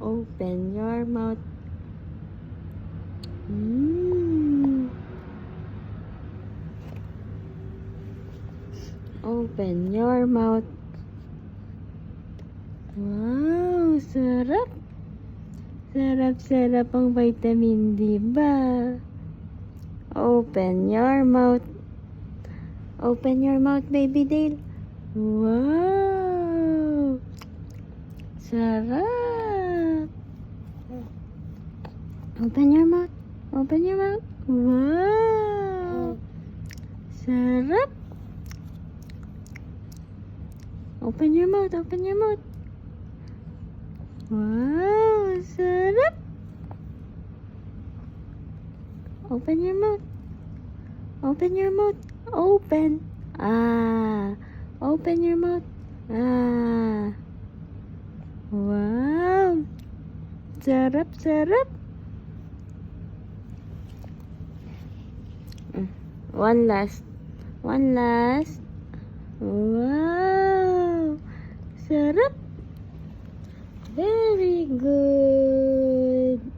Open your mouth. Mm. Open your mouth. Wow, sarap. Sarap-sarap ang vitamin D ba? Open your mouth. Open your mouth, baby Dale. Wow! Sarap! Open your mouth. Open your mouth. Wow! Sarap! Open your mouth. Open your mouth. Wow! Sarap! Open your mouth. Open your mouth. Open. Ah. Open your mouth. Ah. Wow. Sarap, sarap. One last. One last. Wow. Sarap. Very good.